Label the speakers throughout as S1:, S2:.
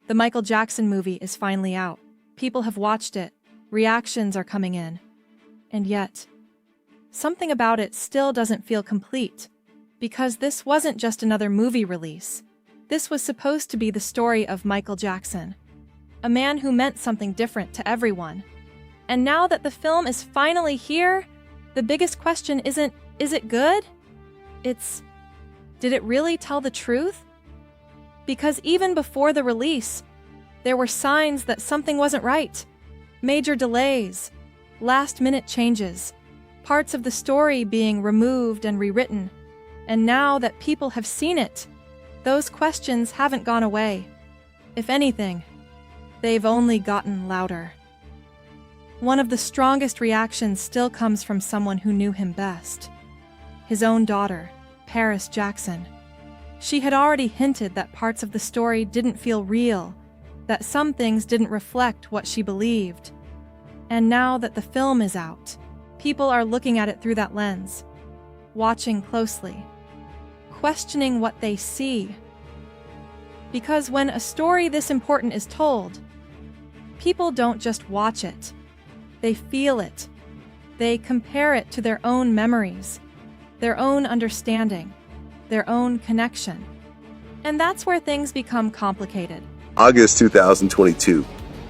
S1: The Michael Jackson movie is finally out. People have watched it. Reactions are coming in. And yet, something about it still doesn't feel complete. Because this wasn't just another movie release. This was supposed to be the story of Michael Jackson, a man who meant something different to everyone. And now that the film is finally here, the biggest question isn't, is it good? It's, did it really tell the truth? Because even before the release, there were signs that something wasn't right. Major delays, last-minute changes, parts of the story being removed and rewritten. And now that people have seen it, those questions haven't gone away. If anything, they've only gotten louder. One of the strongest reactions still comes from someone who knew him best. His own daughter, Paris Jackson. She had already hinted that parts of the story didn't feel real, that some things didn't reflect what she believed. And now that the film is out, people are looking at it through that lens, watching closely, questioning what they see. Because when a story this important is told, people don't just watch it. They feel it. They compare it to their own memories, their own understanding, their own connection. And that's where things become complicated.
S2: August 2022.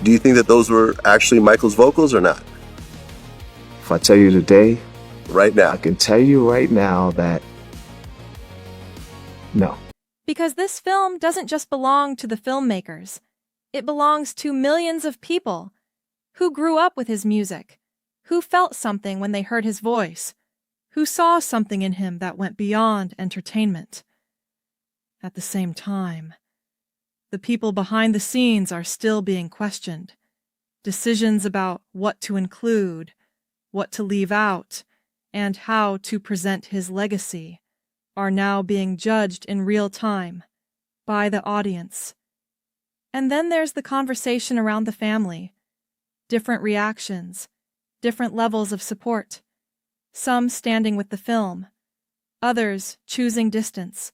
S2: Do you think that those were actually Michael's vocals or not?
S3: If I tell you today,
S2: Right now.
S3: I can tell you right now that no.
S1: Because this film doesn't just belong to the filmmakers. It belongs to millions of people who grew up with his music, who felt something when they heard his voice, who saw something in him that went beyond entertainment. At the same time, the people behind the scenes are still being questioned. Decisions about what to include, what to leave out, and how to present his legacy are now being judged in real time by the audience. And then there's the conversation around the family. Different reactions, different levels of support. Some standing with the film, others choosing distance.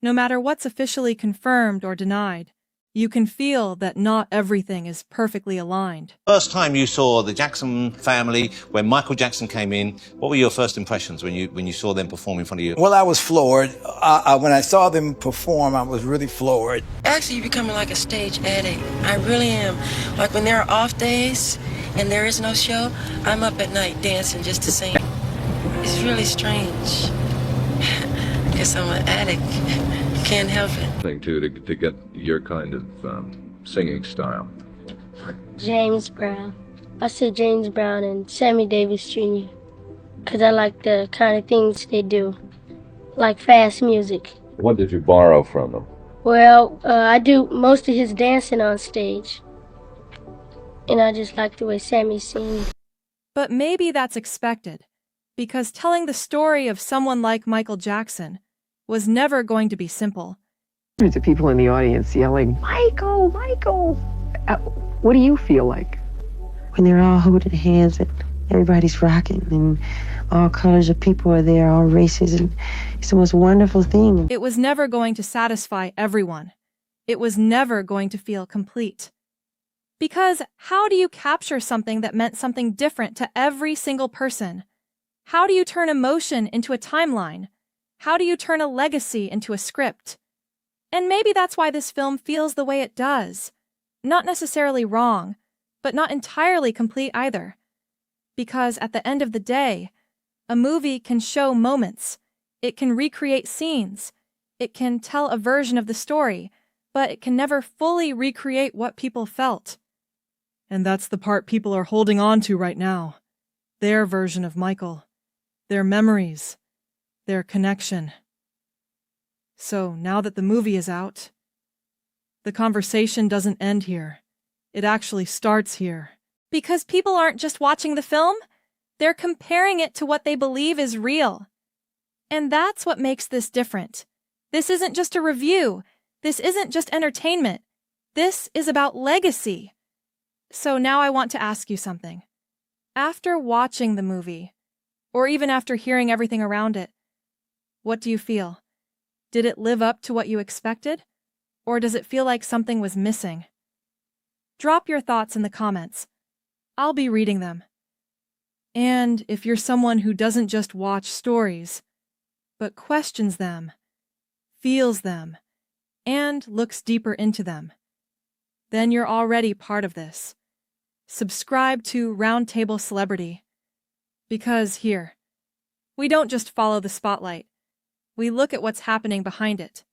S1: No matter what's officially confirmed or denied, you can feel that not everything is perfectly aligned.
S4: First time you saw the Jackson family, when Michael Jackson came in, what were your first impressions when you saw them perform in front of you?
S5: Well, I was floored. When I saw them perform, I was really floored.
S6: Actually, you're becoming like a stage addict. I really am. Like when there are off days and there is no show, I'm up at night dancing just to sing. It's really strange. Guess I'm an addict. Can't help it.
S7: Thing too to get your kind of singing style.
S8: James Brown. I said James Brown and Sammy Davis Jr. because I like the kind of things they do, like fast music.
S7: What did you borrow from them?
S8: Well, I do most of his dancing on stage, and I just like the way Sammy sings.
S1: But maybe that's expected, because telling the story of someone like Michael Jackson was never going to be simple.
S9: Hundreds of people in the audience yelling, "Michael, Michael!" What do you feel like?
S10: When they're all holding hands and everybody's rocking and all colors of people are there, all races, and it's the most wonderful thing.
S1: It was never going to satisfy everyone. It was never going to feel complete. Because how do you capture something that meant something different to every single person? How do you turn emotion into a timeline? How do you turn a legacy into a script? And maybe that's why this film feels the way it does. Not necessarily wrong, but not entirely complete either. Because at the end of the day, a movie can show moments, it can recreate scenes, it can tell a version of the story, but it can never fully recreate what people felt. And that's the part people are holding on to right now. Their version of Michael, their memories, their connection. So now that the movie is out, the conversation doesn't end here. It actually starts here. Because people aren't just watching the film, they're comparing it to what they believe is real. And that's what makes this different. This isn't just a review. This isn't just entertainment. This is about legacy. So now I want to ask you something. After watching the movie, or even after hearing everything around it, what do you feel? Did it live up to what you expected? Or does it feel like something was missing? Drop your thoughts in the comments. I'll be reading them. And if you're someone who doesn't just watch stories, but questions them, feels them, and looks deeper into them, then you're already part of this. Subscribe to Roundtable Celebrity. Because here, we don't just follow the spotlight. We look at what's happening behind it.